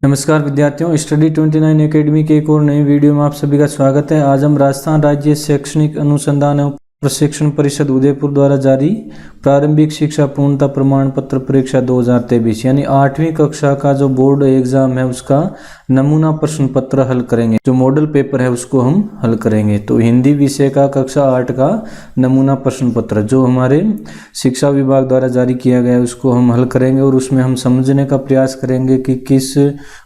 नमस्कार विद्यार्थियों, study 29 academy के एक और नई वीडियो में आप सभी का स्वागत है। आज हम राजस्थान राज्य शैक्षणिक अनुसंधान एवं प्रशिक्षण परिषद उदयपुर द्वारा जारी प्रारंभिक शिक्षा पूर्णता प्रमाण पत्र परीक्षा 2023 यानी 8वीं कक्षा का जो बोर्ड एग्जाम है उसका नमूना प्रश्न पत्र हल करेंगे। जो मॉडल पेपर है उसको हम हल करेंगे। तो हिंदी विषय का कक्षा 8 का नमूना प्रश्न पत्र जो हमारे शिक्षा विभाग द्वारा जारी किया गया है उसको हम हल करेंगे और उसमें हम समझने का प्रयास करेंगे कि किस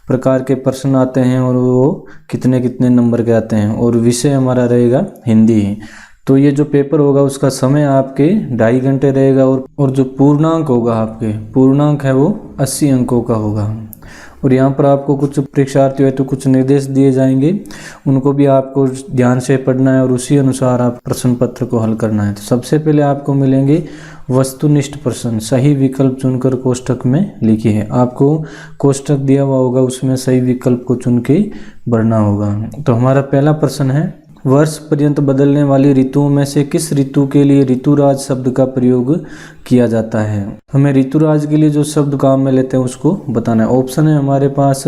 प्रकार के प्रश्न आते हैं और वो कितने कितने नंबर के आते हैं। और विषय हमारा रहेगा हिंदी। तो ये जो पेपर होगा उसका समय आपके 2.5 घंटे रहेगा और जो पूर्णांक होगा आपके पूर्णांक है वो 80 अंकों का होगा। और यहाँ पर आपको कुछ परीक्षार्थी है तो कुछ निर्देश दिए जाएंगे, उनको भी आपको ध्यान से पढ़ना है और उसी अनुसार आप प्रश्न पत्र को हल करना है। तो सबसे पहले आपको मिलेंगे वस्तुनिष्ठ प्रश्न, सही विकल्प चुनकर कोष्ठक में लिखिए। आपको कोष्ठक दिया हुआ होगा उसमें सही विकल्प को चुन के भरना होगा। तो हमारा पहला प्रश्न है, वर्ष पर्यंत बदलने वाली ऋतुओं में से किस ऋतु के लिए ऋतुराज शब्द का प्रयोग किया जाता है। हमें ऋतुराज के लिए जो शब्द काम में लेते हैं उसको बताना है। ऑप्शन है हमारे पास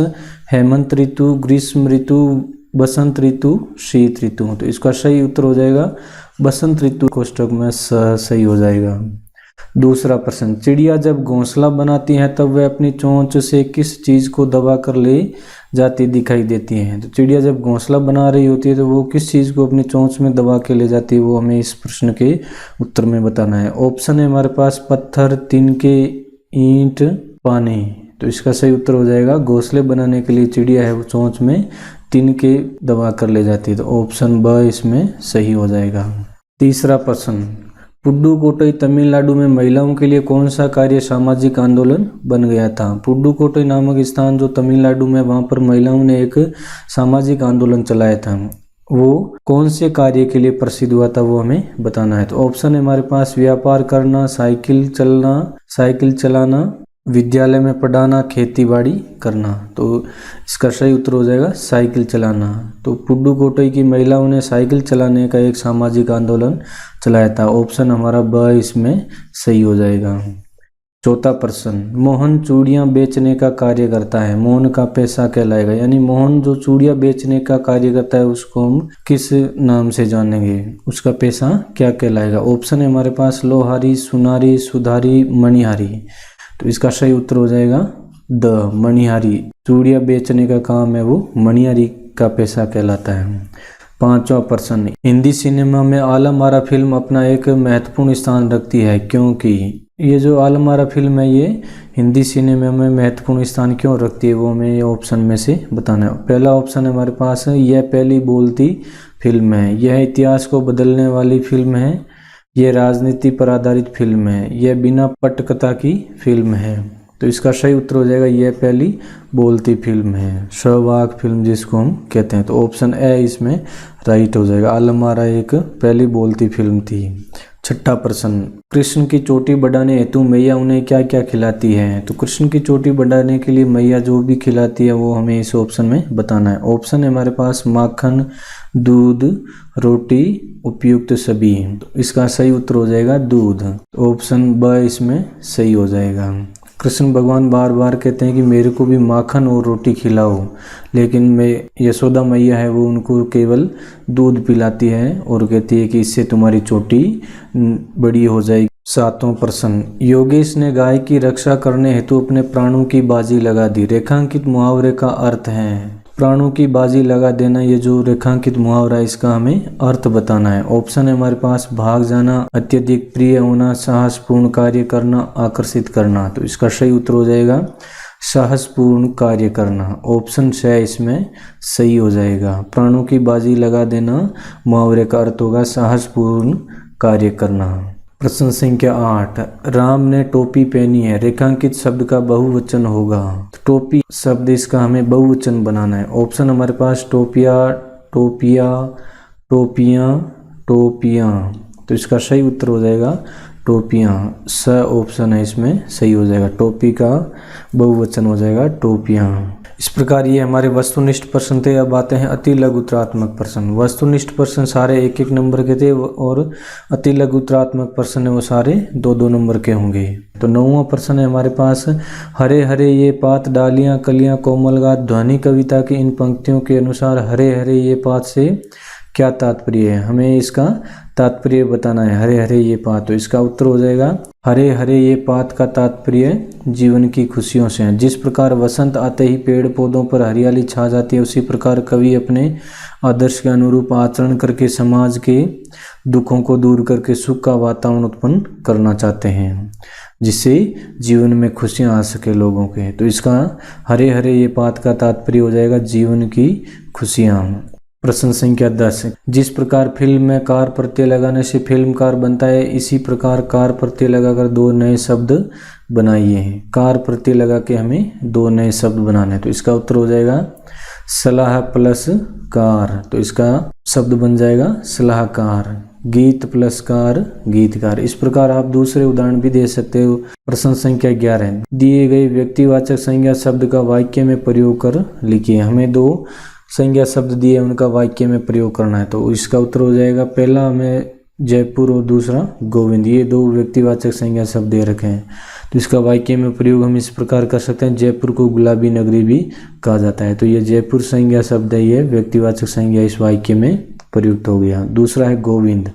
हेमंत ऋतु, ग्रीष्म ऋतु, बसंत ऋतु, शीत ऋतु। तो इसका सही उत्तर हो जाएगा बसंत ऋतु, कोष्ठक में सही हो जाएगा। दूसरा प्रश्न, चिड़िया जब घोंसला बनाती है तब वह अपनी चोंच से किस चीज को दबा कर ले जाती दिखाई देती है। तो चिड़िया जब घोंसला बना रही होती है तो वो किस चीज को अपनी चोंच में दबा के ले जाती है, वो हमें इस प्रश्न के उत्तर में बताना है। ऑप्शन है हमारे पास पत्थर, तिनके, ईंट, पानी। तो इसका सही उत्तर हो जाएगा घोंसले बनाने के लिए चिड़िया है वो चोंच में तिनके दबा कर ले जाती है। तो ऑप्शन ब इसमें सही हो जाएगा। तीसरा प्रश्न, पुडुकोट्टई तमिलनाडु में महिलाओं के लिए कौन सा कार्य सामाजिक आंदोलन बन गया था। पुडुकोट्टई नामक स्थान जो तमिलनाडु में, वहां पर महिलाओं ने एक सामाजिक आंदोलन चलाया था। वो कौन से कार्य के लिए प्रसिद्ध हुआ था वो हमें बताना है। तो ऑप्शन है हमारे पास व्यापार करना, साइकिल चलाना, विद्यालय में पढ़ाना, खेती बाड़ी करना। तो इसका सही उत्तर हो जाएगा साइकिल चलाना। तो पुडुकोट्टई की महिलाओं ने साइकिल चलाने का एक सामाजिक आंदोलन चलाया था। ऑप्शन हमारा ब इसमें सही हो जाएगा। चौथा प्रश्न, मोहन चूड़ियां बेचने का कार्य करता है, मोहन का पैसा कहलाएगा। यानी मोहन जो चूड़ियां बेचने का कार्य करता है उसको हम किस नाम से जानेंगे, उसका पैसा क्या कहलाएगा। ऑप्शन है हमारे पास लोहारी, सुनारी, सुधारी, मणिहारी। तो इसका सही उत्तर हो जाएगा द मणिहारी। चूड़ियां बेचने का काम है वो मणिहारी का पैसा कहलाता है। पांचवा प्रश्न, हिंदी सिनेमा में आलम आरा फिल्म अपना एक महत्वपूर्ण स्थान रखती है क्योंकि। ये जो आलम आरा फिल्म है ये हिंदी सिनेमा में महत्वपूर्ण स्थान क्यों रखती है वो हमें ये ऑप्शन में से बताना है। पहला ऑप्शन है हमारे पास यह पहली बोलती फिल्म है, यह इतिहास को बदलने वाली फिल्म है, यह राजनीति पर आधारित फिल्म है, यह बिना पटकथा की फिल्म है। तो इसका सही उत्तर हो जाएगा यह पहली बोलती फिल्म है, सहवाग फिल्म जिसको हम कहते हैं। तो ऑप्शन ए इसमें राइट हो जाएगा। आलम आरा एक पहली बोलती फिल्म थी। छठा प्रश्न, कृष्ण की चोटी बढ़ाने हेतु मैया उन्हें क्या क्या खिलाती है। तो कृष्ण की चोटी बढ़ाने के लिए मैया जो भी खिलाती है वो हमें इस ऑप्शन में बताना है। ऑप्शन है हमारे पास माखन, दूध, रोटी, उपयुक्त सभी। तो इसका सही उत्तर हो जाएगा दूध। तो ऑप्शन ब इसमें सही हो जाएगा। कृष्ण भगवान बार बार कहते हैं कि मेरे को भी माखन और रोटी खिलाओ, लेकिन मैं यशोदा मैया है वो उनको केवल दूध पिलाती है और कहती है कि इससे तुम्हारी चोटी बड़ी हो जाएगी। सातवां प्रश्न, योगेश ने गाय की रक्षा करने हेतु अपने प्राणों की बाजी लगा दी। रेखांकित मुहावरे का अर्थ है प्राणों की बाजी लगा देना। ये जो रेखांकित मुहावरा है इसका हमें अर्थ बताना है। ऑप्शन है हमारे पास भाग जाना, अत्यधिक प्रिय होना, साहसपूर्ण कार्य करना, आकर्षित करना। तो इसका सही उत्तर हो जाएगा साहसपूर्ण कार्य करना। ऑप्शन से इसमें सही हो जाएगा। प्राणों की बाजी लगा देना मुहावरे का अर्थ होगा साहसपूर्ण कार्य करना। प्रश्न संख्या 8, राम ने टोपी पहनी है, रेखांकित शब्द का बहुवचन होगा। तो टोपी शब्द इसका हमें बहुवचन बनाना है। ऑप्शन हमारे पास टोपिया, टोपिया, टोपियाँ, टोपियाँ। तो इसका सही उत्तर हो जाएगा टोपियाँ। स ऑप्शन है इसमें सही हो जाएगा। टोपी का बहुवचन हो जाएगा टोपियाँ। इस प्रकार ये हमारे वस्तुनिष्ठ प्रश्न थे। अब आते हैं अति लघुत्रात्मक प्रश्न। वस्तुनिष्ठ प्रश्न सारे 1-1 नंबर के थे और अति लघुत्रात्मक प्रश्न है वो सारे 2-2 नंबर के होंगे। तो 9वां प्रश्न है हमारे पास, हरे हरे ये पात डालियां कलियां कोमलगात ध्वनि कविता की इन पंक्तियों के अनुसार हरे हरे ये पात से क्या तात्पर्य है? हमें इसका तात्पर्य बताना है। हरे हरे ये पात, तो इसका उत्तर हो जाएगा हरे हरे ये पात का तात्पर्य जीवन की खुशियों से है। जिस प्रकार वसंत आते ही पेड़ पौधों पर हरियाली छा जाती है, उसी प्रकार कवि अपने आदर्श के अनुरूप आचरण करके समाज के दुखों को दूर करके सुख का वातावरण उत्पन्न करना चाहते हैं, जिससे जीवन में खुशियां आ सके लोगों के। तो इसका हरे हरे ये पात का तात्पर्य हो जाएगा जीवन की खुशियां। प्रश्न संख्या 10, जिस प्रकार फिल्म में कार प्रत्यय लगाने से फिल्मकार बनता है, इसी प्रकार कार प्रत्यय लगाकर 2 नए शब्द बनाइए। कार प्रत्यय लगा के हमें 2 नए शब्द बनाने हैं। तो इसका उत्तर हो जाएगा सलाह प्लस कार, तो इसका शब्द बन जाएगा सलाहकार। गीत प्लस कार गीतकार। इस प्रकार आप दूसरे उदाहरण भी दे सकते हो। प्रश्न संख्या 11, दिए गए व्यक्तिवाचक संज्ञा शब्द का वाक्य में प्रयोग कर लिखिए। हमें 2 संज्ञा शब्द दिए, उनका वाक्य में प्रयोग करना है। तो इसका उत्तर हो जाएगा, पहला हमें जयपुर और दूसरा गोविंद, ये 2 व्यक्तिवाचक संज्ञा शब्द दे रखे हैं। तो इसका वाक्य में प्रयोग हम इस प्रकार कर सकते हैं, जयपुर को गुलाबी नगरी भी कहा जाता है। तो ये जयपुर संज्ञा शब्द है, ये व्यक्तिवाचक संज्ञा इस वाक्य में प्रयुक्त हो गया। दूसरा है गोविंद,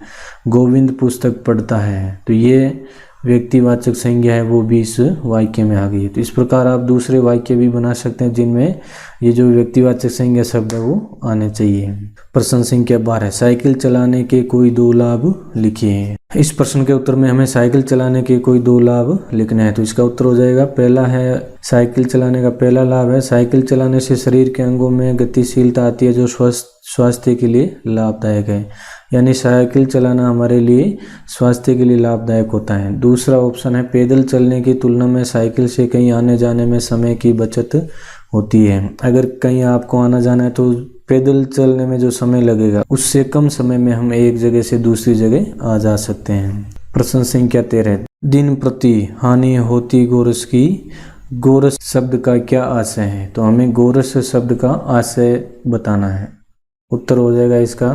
गोविंद पुस्तक पढ़ता है, तो ये व्यक्तिवाचक संज्ञा है, वो भी इस वाक्य में आ गई है। तो इस प्रकार आप दूसरे वाक्य भी बना सकते हैं जिनमें ये जो व्यक्तिवाचक संज्ञा शब्द है वो आने चाहिए। प्रश्न संख्या 12, साइकिल चलाने के कोई 2 लाभ लिखिए। इस प्रश्न के उत्तर में हमें साइकिल चलाने के कोई 2 लाभ लिखना है। तो इसका उत्तर हो जाएगा, पहला है साइकिल चलाने का पहला लाभ है, साइकिल चलाने से शरीर के अंगों में गतिशीलता आती है जो स्वास्थ्य के लिए लाभदायक है। यानी साइकिल चलाना हमारे लिए स्वास्थ्य के लिए लाभदायक होता है। दूसरा ऑप्शन है, पैदल चलने की तुलना में साइकिल से कहीं आने जाने में समय की बचत होती है। अगर कहीं आपको आना जाना है तो पैदल चलने में जो समय लगेगा उससे कम समय में हम एक जगह से दूसरी जगह आ जा सकते हैं। प्रश्न संख्या 13, दिन प्रति हानि होती गोरस की, गोरस शब्द का क्या आशय है? तो हमें गोरस शब्द का आशय बताना है। उत्तर हो जाएगा इसका,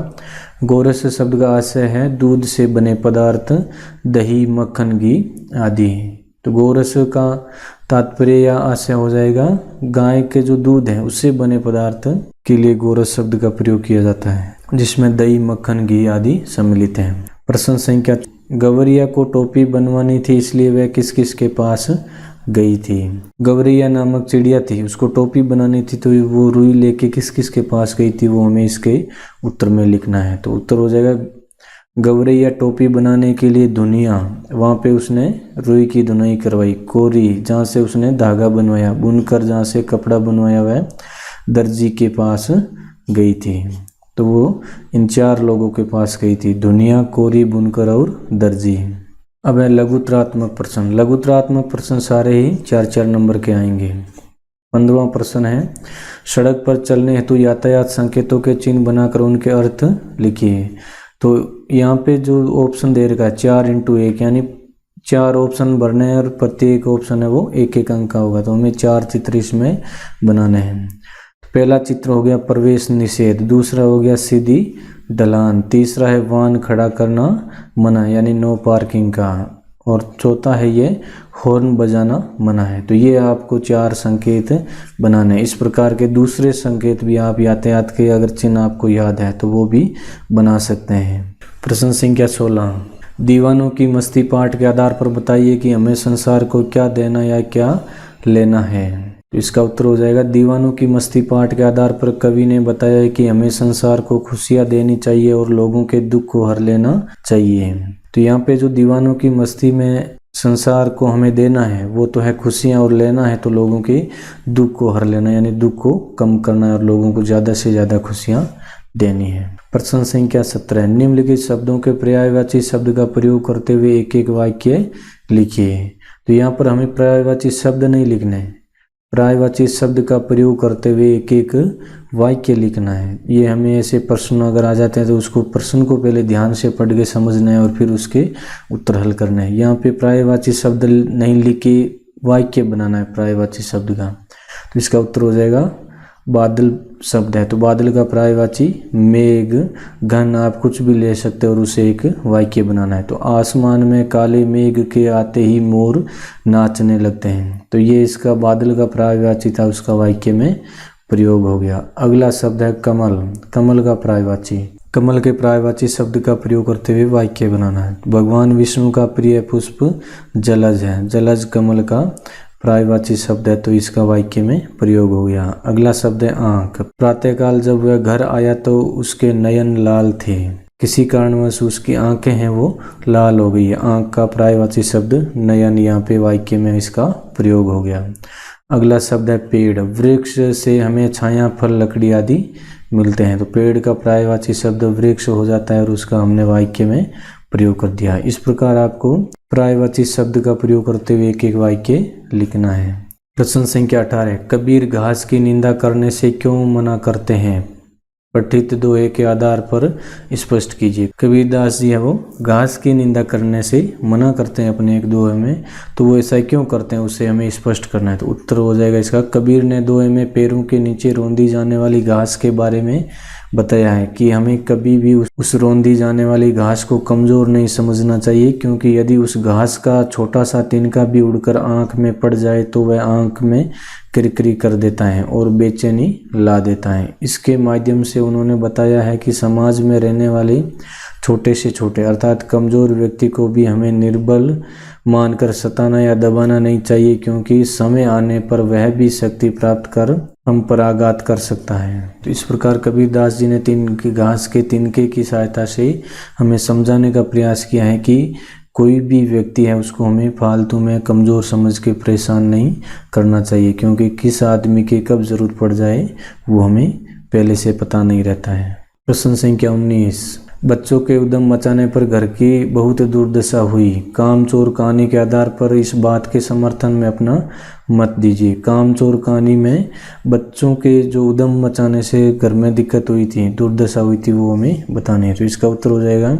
गोरस शब्द का आशय है दूध से बने पदार्थ, दही मक्खन घी आदि। तो गोरस का तात्पर्य या आशय हो जाएगा गाय के जो दूध है उससे बने पदार्थ के लिए गोरस शब्द का प्रयोग किया जाता है, जिसमें दही मक्खन घी आदि सम्मिलित हैं। प्रश्न संख्या, गवरिया को टोपी बनवानी थी इसलिए वह किस किस के पास गई थी? गवरिया नामक चिड़िया थी, उसको टोपी बनानी थी, तो वो रुई लेके किस किस के पास गई थी वो हमें इसके उत्तर में लिखना है। तो उत्तर हो जाएगा, गवरैया टोपी बनाने के लिए धुनिया, वहाँ पे उसने रुई की धुनाई करवाई। कोरी, जहाँ से उसने धागा बनवाया। बुनकर, जहाँ से कपड़ा बनवाया वह दर्जी के पास गई थी। तो वो इन 4 लोगों के पास गई थी, धुनिया, कोरी, बुनकर और दर्जी। अब है लघुत्रात्मक प्रश्न। लघुत्रात्मक प्रश्न सारे ही 4-4 नंबर के आएंगे। 15वां प्रश्न है, सड़क पर चलने हेतु यातायात संकेतों के चिन्ह बनाकर उनके अर्थ लिखिए। तो यहाँ पे जो ऑप्शन दे रखा है 4x1, यानी 4 ऑप्शन भरने हैं और प्रत्येक ऑप्शन है वो 1-1 अंक का होगा। तो हमें 4 चित्र इसमें बनाने हैं। पहला चित्र हो गया प्रवेश निषेध, दूसरा हो गया सीधी ढलान, तीसरा है वाहन खड़ा करना मना यानी नो पार्किंग का, और चौथा है ये हॉर्न बजाना मना है। तो ये आपको 4 संकेत बनाने हैं। इस प्रकार के दूसरे संकेत भी आप यातायात के अगर चिन्ह आपको याद है तो वो भी बना सकते हैं। प्रश्न संख्या 16, दीवानों की मस्ती पाठ के आधार पर बताइए कि हमें संसार को क्या देना या क्या लेना है। तो इसका उत्तर हो जाएगा, दीवानों की मस्ती पाठ के आधार पर कवि ने बताया कि हमें संसार को खुशियाँ देनी चाहिए और लोगों के दुख को हर लेना चाहिए। तो यहाँ पे जो दीवानों की मस्ती में संसार को हमें देना है वो तो है खुशियाँ, और लेना है तो लोगों के दुख को हर लेना, यानी दुख को कम करना है और लोगों को ज़्यादा से ज़्यादा खुशियाँ देनी है। प्रश्न संख्या 17, निम्नलिखित शब्दों के पर्यायवाची शब्द का प्रयोग करते हुए 1-1 वाक्य लिखिए। तो यहाँ पर हमें पर्यायवाची शब्द नहीं लिखने, पर्यायवाची शब्द का प्रयोग करते हुए 1-1 वाक्य लिखना है। ये हमें ऐसे प्रश्न अगर आ जाते हैं तो उसको प्रश्न को पहले ध्यान से पढ़ के समझना है और फिर उसके उत्तर हल करना है। यहाँ पे पर्यायवाची शब्द नहीं लिख के वाक्य बनाना है पर्यायवाची शब्द का। तो इसका उत्तर हो जाएगा बादल शब्द है। तो बादल का पर्यायवाची मेघ, घन, आप कुछ भी ले सकते हो और उसे एक वाक्य बनाना है। तो आसमान में काले मेघ के आते ही मोर नाचने लगते हैं। तो ये इसका बादल का पर्यायवाची था, उसका वाक्य में प्रयोग हो गया। अगला शब्द है कमल। कमल का पर्यायवाची, कमल के पर्यायवाची शब्द का प्रयोग करते हुए वाक्य बनाना है। भगवान विष्णु का प्रिय पुष्प जलज है। जलज कमल का पर्यायवाची शब्द है, तो इसका वाक्य में प्रयोग हो गया। अगला शब्द है आंख। प्रातःकाल जब वह घर आया तो उसके नयन लाल थे। किसी कारणवश उसकी आंखें हैं वो लाल हो गई है। आंख का पर्यायवाची शब्द नयन, यहाँ पे वाक्य में इसका प्रयोग हो गया। अगला शब्द है पेड़। वृक्ष से हमें छाया, फल, लकड़ी आदि मिलते हैं। तो पेड़ का पर्यायवाची शब्द वृक्ष हो जाता है और उसका हमने वाक्य में प्रयोग कर दिया। इस प्रकार आपको पर्यायवाची शब्द का प्रयोग करते हुए एक एक वाक्य लिखना है। प्रश्न संख्या 18, कबीर घास की निंदा करने से क्यों मना करते हैं? पठित दोहे के आधार पर स्पष्ट कीजिए। कबीरदास जी है वो घास की निंदा करने से मना करते हैं अपने एक दोहे में, तो वो ऐसा क्यों करते हैं उसे हमें स्पष्ट करना है। तो उत्तर हो जाएगा इसका, कबीर ने दोहे में पैरों के नीचे रौंदी जाने वाली घास के बारे में बताया है कि हमें कभी भी उस रौंदी जाने वाली घास को कमज़ोर नहीं समझना चाहिए, क्योंकि यदि उस घास का छोटा सा तिनका भी उड़कर आँख में पड़ जाए तो वह आँख में किरकिरी कर देता है और बेचैनी ला देता है। इसके माध्यम से उन्होंने बताया है कि समाज में रहने वाले छोटे से छोटे अर्थात कमज़ोर व्यक्ति को भी हमें निर्बल मानकर सताना या दबाना नहीं चाहिए, क्योंकि समय आने पर वह भी शक्ति प्राप्त कर हम पर आघात कर सकता है। तो इस प्रकार कबीरदास जी ने घास के तिनके की सहायता से हमें समझाने का प्रयास किया है कि कोई भी व्यक्ति है उसको हमें फालतू में कमज़ोर समझ के परेशान नहीं करना चाहिए, क्योंकि किस आदमी की कब ज़रूरत पड़ जाए वो हमें पहले से पता नहीं रहता है। प्रश्न संख्या 19, बच्चों के उद्यम मचाने पर घर की बहुत दुर्दशा हुई। कामचोर कहानी के आधार पर इस बात के समर्थन में अपना मत दीजिए। कामचोर कहानी में बच्चों के जो उद्यम मचाने से घर में दिक्कत हुई थी, दुर्दशा हुई थी, वो हमें बतानी है। तो इसका उत्तर हो जाएगा,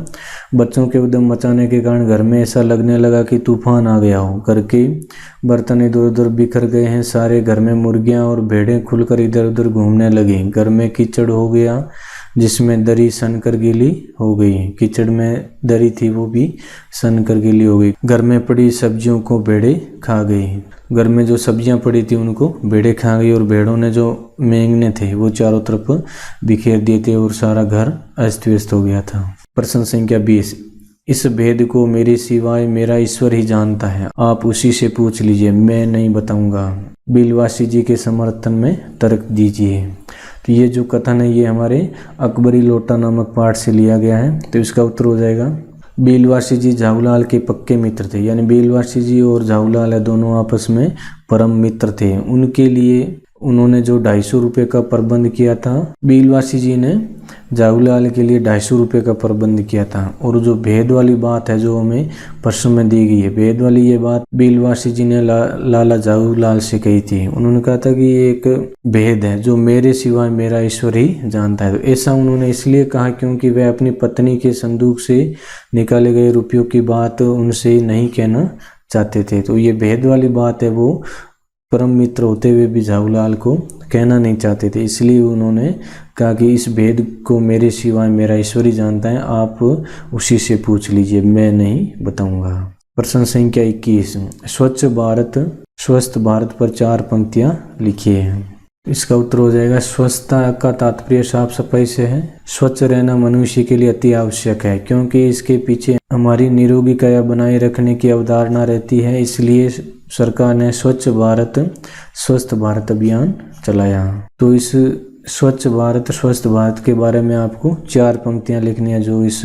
बच्चों के उद्यम मचाने के कारण घर में ऐसा लगने लगा कि तूफान आ गया हो। घर के बर्तन इधर उधर बिखर गए हैं सारे। घर में मुर्गियां और भेड़ें खुलकर इधर उधर घूमने लगी। घर में कीचड़ हो गया जिसमें दरी सन कर गीली हो गई। कीचड़ में दरी थी वो भी सन कर गीली हो गई। घर में पड़ी सब्जियों को भेड़ें खा गई। घर में जो सब्जियां पड़ी थी उनको भेड़ें खा गई और भेड़ों ने जो मेंगने थे वो चारों तरफ बिखेर दिए थे और सारा घर अस्त व्यस्त हो गया था। प्रश्न संख्या 20, इस भेद को मेरे सिवाय मेरा ईश्वर ही जानता है, आप उसी से पूछ लीजिए, मैं नहीं बताऊंगा। बिलवासी जी के समर्थन में तर्क दीजिए। तो ये जो कथन है ये हमारे अकबरी लोटा नामक पाठ से लिया गया है। तो इसका उत्तर हो जाएगा, बिलवासी जी झाऊलाल के पक्के मित्र थे। यानी बिलवासी जी और झाऊलाल दोनों आपस में परम मित्र थे। उनके लिए उन्होंने जो 250 रुपये का प्रबंध किया था, बिलवासी जी ने झाऊलाल के लिए 250 रुपये का प्रबंध किया था। और जो भेद वाली बात है जो हमें प्रश्न में दी गई है, भेद वाली ये बात बिलवासी जी ने लाला झाऊलाल से कही थी। उन्होंने कहा था कि ये एक भेद है जो मेरे सिवाय मेरा ईश्वर ही जानता है। तो ऐसा उन्होंने इसलिए कहा क्योंकि वह अपनी पत्नी के संदूक से निकाले गए रुपयों की बात उनसे नहीं कहना चाहते थे। तो ये भेद वाली बात है वो परम मित्र होते हुए भी झाऊलाल को कहना नहीं चाहते थे, इसलिए उन्होंने कहा कि इस भेद को मेरे सिवाय मेरा ईश्वर ही जानता है, आप उसी से पूछ लीजिए, मैं नहीं बताऊंगा। प्रश्न संख्या 21, स्वच्छ भारत स्वस्थ भारत पर 4 पंक्तियां लिखिए हैं। इसका उत्तर हो जाएगा, स्वच्छता का तात्पर्य साफ सफाई से है। स्वच्छ रहना मनुष्य के लिए अति आवश्यक है, क्योंकि इसके पीछे हमारी निरोगी काया बनाए रखने की अवधारणा रहती है। इसलिए सरकार ने स्वच्छ भारत स्वस्थ भारत अभियान चलाया। तो इस स्वच्छ भारत स्वस्थ भारत के बारे में आपको 4 पंक्तियां लिखनी है जो इस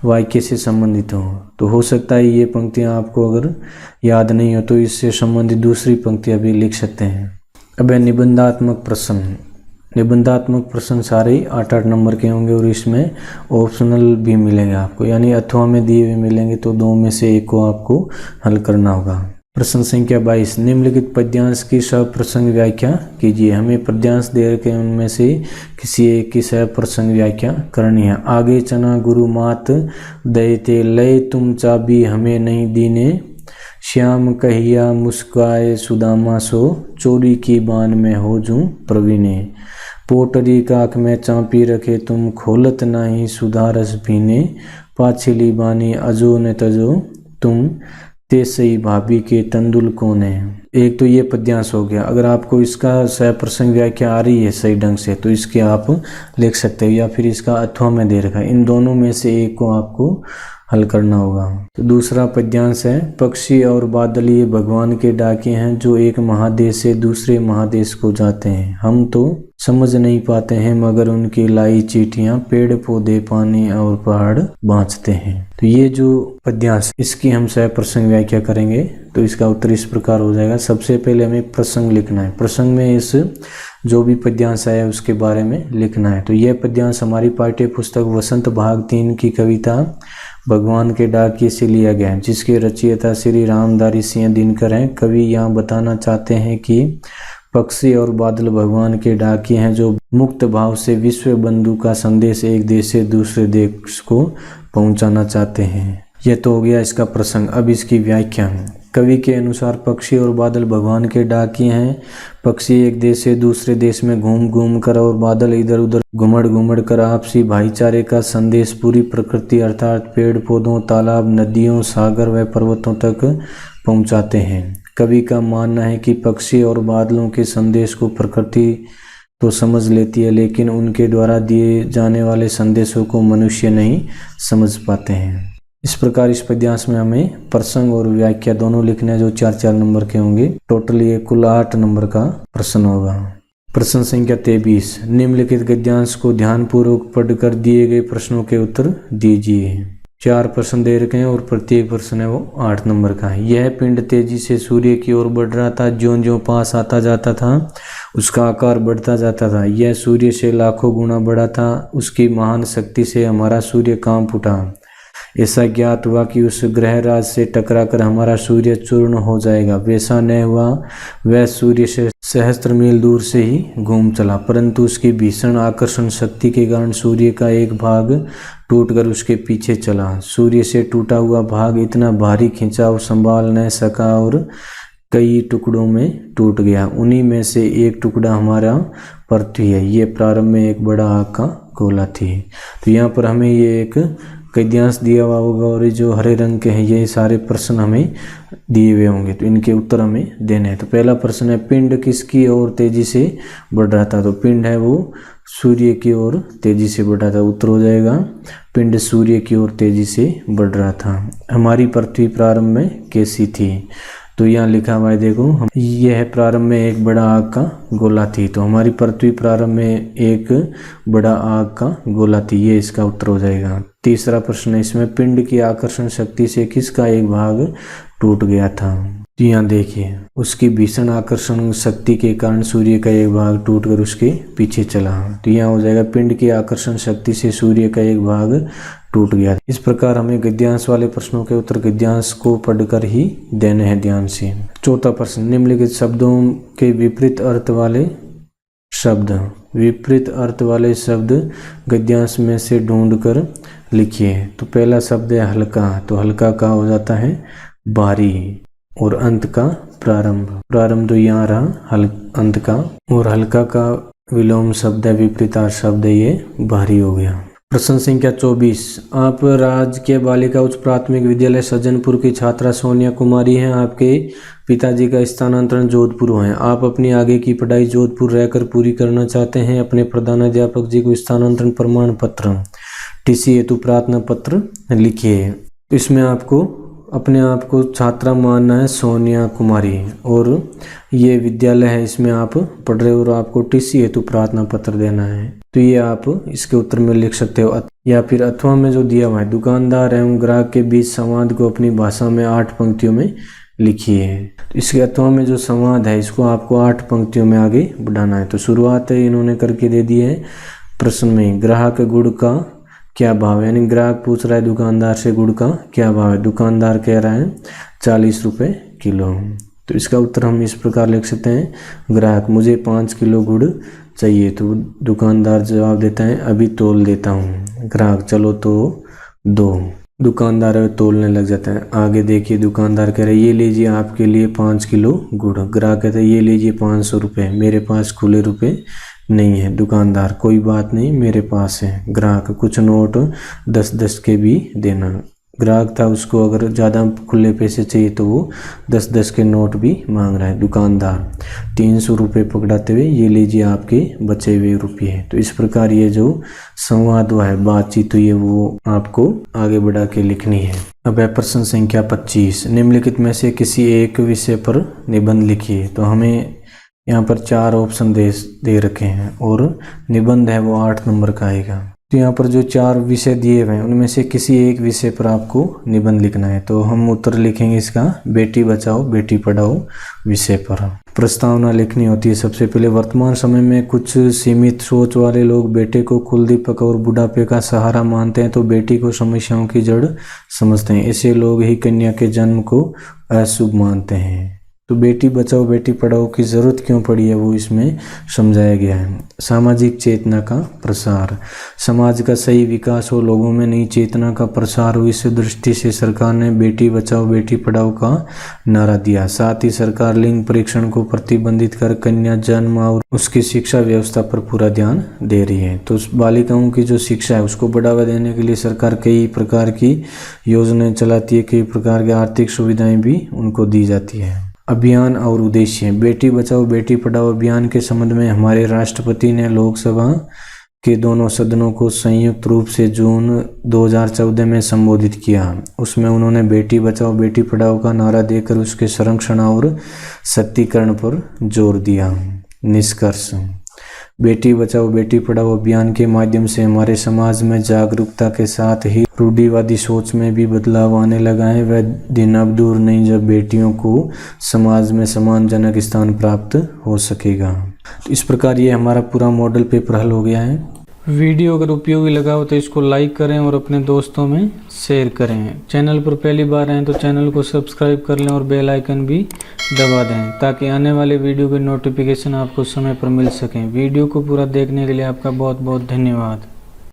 वाक्य से संबंधित हो सकता है ये पंक्तियां आपको अगर याद नहीं हो तो इससे संबंधित दूसरी पंक्तियां भी लिख सकते हैं। अब है निबंधात्मक प्रश्न। निबंधात्मक प्रश्न सारे 8-8 नंबर के होंगे और इसमें ऑप्शनल भी मिलेंगे आपको, यानी अथवा में दिए हुए मिलेंगे तो 2 में से एक को आपको हल करना होगा। प्रश्न संख्या 22, निम्नलिखित पद्यांश की सप्रसंग व्याख्या कीजिए। हमें पद्यांश दे रखे उनमें से किसी एक की सप्रसंग व्याख्या करनी है। आगे चना गुरु मात दयते लय तुम चाबी हमें नहीं दीने श्याम कहिया मुस्काए सुदामा सो, चोरी की बान में हो जूं प्रवीणे। पोटरी काख में चांपी रखे तुम, खोलत नाही सुधा रस पीने। पाछिली बानी अजो न तजो तुम, ते सही भाभी के तंदुल कौन है। एक तो ये पद्यांश हो गया। अगर आपको इसका सप्रसंग व्याख्या आ रही है सही ढंग से तो इसके आप लिख सकते हो, या फिर इसका अथवा में दे रखा है, इन दोनों में से एक को आपको हल करना होगा। तो दूसरा पद्यांश है, पक्षी और बादल ये भगवान के डाके हैं, जो एक महादेश से दूसरे महादेश को जाते हैं। हम तो समझ नहीं पाते हैं मगर उनकी लाई चींटियां, पेड़ पौधे पानी और पहाड़ बाँचते हैं। तो ये जो पद्यांश, इसकी हम सप्रसंग व्याख्या करेंगे। तो इसका उत्तर इस प्रकार हो जाएगा। सबसे पहले हमें प्रसंग लिखना है। प्रसंग में इस जो भी पद्यांश आया उसके बारे में लिखना है। तो यह पद्यांश हमारी पाठ्य पुस्तक वसंत भाग 3 की कविता भगवान के डाकिये से लिया गया है, जिसके रचयिता श्री रामधारी सिंह दिनकर हैं। कवि यहाँ बताना चाहते हैं कि पक्षी और बादल भगवान के डाकिये हैं, जो मुक्त भाव से विश्व बंधु का संदेश एक देश से दूसरे देश को पहुंचाना चाहते हैं। यह तो हो गया इसका प्रसंग। अब इसकी व्याख्या। कवि के अनुसार पक्षी और बादल भगवान के डाकिये हैं। पक्षी एक देश से दूसरे देश में घूम घूम कर और बादल इधर उधर घुमड़ घुमड़ कर आपसी भाईचारे का संदेश पूरी प्रकृति अर्थात पेड़ पौधों, तालाब, नदियों, सागर व पर्वतों तक पहुंचाते हैं। कवि का मानना है कि पक्षी और बादलों के संदेश को प्रकृति तो समझ लेती है, लेकिन उनके द्वारा दिए जाने वाले संदेशों को मनुष्य नहीं समझ पाते हैं। इस प्रकार इस पद्यांश में हमें प्रसंग और व्याख्या दोनों लिखने हैं, जो 4-4 नंबर के होंगे। टोटल ये कुल 8 नंबर का प्रश्न होगा। प्रश्न संख्या 23। निम्नलिखित गद्यांश को ध्यानपूर्वक पढ़कर दिए गए प्रश्नों के उत्तर दीजिए। 4 प्रश्न दे रखे हैं और प्रत्येक प्रश्न है वो 8 नंबर का है। यह पिंड तेजी से सूर्य की ओर बढ़ रहा था। ज्यों ज्यों पास आता जाता था उसका आकार बढ़ता जाता था। यह सूर्य से लाखों गुना बड़ा था। उसकी महान शक्ति से हमारा सूर्य कांप उठा। ऐसा ज्ञात हुआ कि उस ग्रहराज से टकराकर हमारा सूर्य चूर्ण हो जाएगा। वैसा न हुआ। वह सूर्य से सहस्त्र मील दूर से ही घूम चला, परंतु उसकी भीषण आकर्षण शक्ति के कारण सूर्य का एक भाग टूटकर उसके पीछे चला। सूर्य से टूटा हुआ भाग इतना भारी खिंचाव संभाल न सका और कई टुकड़ों में टूट गया। उन्हीं में से एक टुकड़ा हमारा पृथ्वी है। ये प्रारंभ में एक बड़ा आग का गोला थी। तो यहाँ पर हमें ये एक गद्यांश दिया हुआ होगा और ये जो हरे रंग के हैं ये सारे प्रश्न हमें दिए हुए होंगे, तो इनके उत्तर हमें देने हैं। तो पहला प्रश्न है, पिंड किसकी ओर तेजी से बढ़ रहा था। तो पिंड है वो सूर्य की ओर तेजी से बढ़ रहा था। उत्तर हो जाएगा पिंड सूर्य की ओर तेजी से बढ़ रहा था। हमारी पृथ्वी प्रारंभ में कैसी थी। तो यहाँ लिखा हुआ है, देखो, यह प्रारंभ में एक बड़ा आग का गोला थी। तो हमारी पृथ्वी प्रारंभ में एक बड़ा आग का गोला थी। ये इसका उत्तर हो जाएगा। तीसरा प्रश्न है, इसमें पिंड की आकर्षण शक्ति से किसका एक भाग टूट गया था। तो यहाँ देखिए, उसकी भीषण आकर्षण शक्ति के कारण सूर्य का एक भाग टूटकर उसके पीछे चला। तो यहाँ हो जाएगा पिंड की आकर्षण शक्ति से सूर्य का एक भाग टूट गया। इस प्रकार हमें गद्यांश वाले प्रश्नों के उत्तर गद्यांश को पढ़कर ही देने हैं ध्यान से। चौथा प्रश्न, निम्नलिखित शब्दों के विपरीत अर्थ वाले शब्द गद्यांश में से ढूंढकर लिखिए। तो पहला शब्द है हल्का। तो हल्का का हो जाता है भारी, और अंत का प्रारंभ तो यहाँ रहा अंत का, और हल्का का विलोम शब्द है, विपरीतार्थ शब्द है, ये भारी हो गया। प्रश्न संख्या 24। आप राजकीय बालिका उच्च प्राथमिक विद्यालय सज्जनपुर की छात्रा सोनिया कुमारी हैं। आपके पिताजी का स्थानांतरण जोधपुर हुआ है। आप अपनी आगे की पढ़ाई जोधपुर रहकर पूरी करना चाहते हैं। अपने प्रधानाध्यापक जी को स्थानांतरण प्रमाण पत्र टीसी हेतु प्रार्थना पत्र लिखिए। इसमें आपको अपने आप को छात्रा मानना है सोनिया कुमारी, और ये विद्यालय है इसमें आप पढ़ रहे हो और आपको टीसी हेतु प्रार्थना पत्र देना है। तो ये आप इसके उत्तर में लिख सकते हो। या फिर अथवा में जो दिया हुआ है, दुकानदार एवं ग्राहक के बीच संवाद को अपनी भाषा में 8 पंक्तियों में लिखिए। तो इसके अथवा में जो संवाद है इसको आपको 8 पंक्तियों में आगे बढ़ाना है। तो शुरुआत है इन्होंने करके दे दी है प्रश्न में, ग्राहक गुड़ का क्या भाव है, यानी ग्राहक पूछ रहा है दुकानदार से गुड़ का क्या भाव है। दुकानदार कह रहा है 40 रुपये किलो। तो इसका उत्तर हम इस प्रकार लिख सकते हैं, ग्राहक मुझे 5 किलो गुड़ चाहिए। तो दुकानदार जवाब देता है अभी तोल देता हूँ। ग्राहक चलो तो दो। दुकानदार है तोलने लग जाता है। आगे देखिए दुकानदार कह रहे ये लीजिए आपके लिए 5 किलो गुड़। ग्राहक कहता है ये लीजिए 500 रुपये, मेरे पास खुले रुपए नहीं है। दुकानदार कोई बात नहीं मेरे पास है। ग्राहक कुछ नोट 10-10 के भी देना। ग्राहक था उसको अगर ज़्यादा खुले पैसे चाहिए तो वो 10-10 के नोट भी मांग रहा है। दुकानदार 300 रुपये पकड़ाते हुए ये लीजिए आपके बचे हुए रुपये। तो इस प्रकार ये जो संवाद हुआ है, बातचीत हुई है, वो आपको आगे बढ़ा के लिखनी है। अब है प्रश्न संख्या 25। निम्नलिखित में से किसी एक विषय पर निबंध लिखिए। तो हमें यहाँ पर 4 ऑप्शन दे रखे हैं और निबंध है वो 8 नंबर का आएगा। तो यहाँ पर जो 4 विषय दिए हुए हैं उनमें से किसी एक विषय पर आपको निबंध लिखना है। तो हम उत्तर लिखेंगे इसका बेटी बचाओ बेटी पढ़ाओ विषय पर। प्रस्तावना लिखनी होती है। सबसे पहले वर्तमान समय में कुछ सीमित सोच वाले लोग बेटे को कुलदीपक और बुढ़ापे का सहारा मानते हैं तो बेटी को समस्याओं की जड़ समझते हैं। ऐसे लोग ही कन्या के जन्म को अशुभ मानते हैं। तो बेटी बचाओ बेटी पढ़ाओ की ज़रूरत क्यों पड़ी है वो इसमें समझाया गया है। सामाजिक चेतना का प्रसार, समाज का सही विकास हो, लोगों में नई चेतना का प्रसार हो, इस दृष्टि से सरकार ने बेटी बचाओ बेटी पढ़ाओ का नारा दिया। साथ ही सरकार लिंग परीक्षण को प्रतिबंधित कर कन्या जन्म और उसकी शिक्षा व्यवस्था पर पूरा ध्यान दे रही है। तो बालिकाओं की जो शिक्षा है उसको बढ़ावा देने के लिए सरकार कई प्रकार की योजनाएं चलाती है, कई प्रकार की आर्थिक सुविधाएं भी उनको दी जाती है। अभियान और उद्देश्य, बेटी बचाओ बेटी पढ़ाओ अभियान के संबंध में हमारे राष्ट्रपति ने लोकसभा के दोनों सदनों को संयुक्त रूप से जून 2014 में संबोधित किया। उसमें उन्होंने बेटी बचाओ बेटी पढ़ाओ का नारा देकर उसके संरक्षण और सशक्तिकरण पर जोर दिया। निष्कर्ष, बेटी बचाओ बेटी पढ़ाओ अभियान के माध्यम से हमारे समाज में जागरूकता के साथ ही रूढ़िवादी सोच में भी बदलाव आने लगा है। वह दिन अब दूर नहीं जब बेटियों को समाज में सम्मानजनक स्थान प्राप्त हो सकेगा। तो इस प्रकार ये हमारा पूरा मॉडल पेपर हल हो गया है। वीडियो अगर उपयोगी लगा हो तो इसको लाइक करें और अपने दोस्तों में शेयर करें। चैनल पर पहली बार आए तो चैनल को सब्सक्राइब कर लें और बेल आइकन भी दबा दें ताकि आने वाले वीडियो के नोटिफिकेशन आपको समय पर मिल सकें। वीडियो को पूरा देखने के लिए आपका बहुत बहुत धन्यवाद।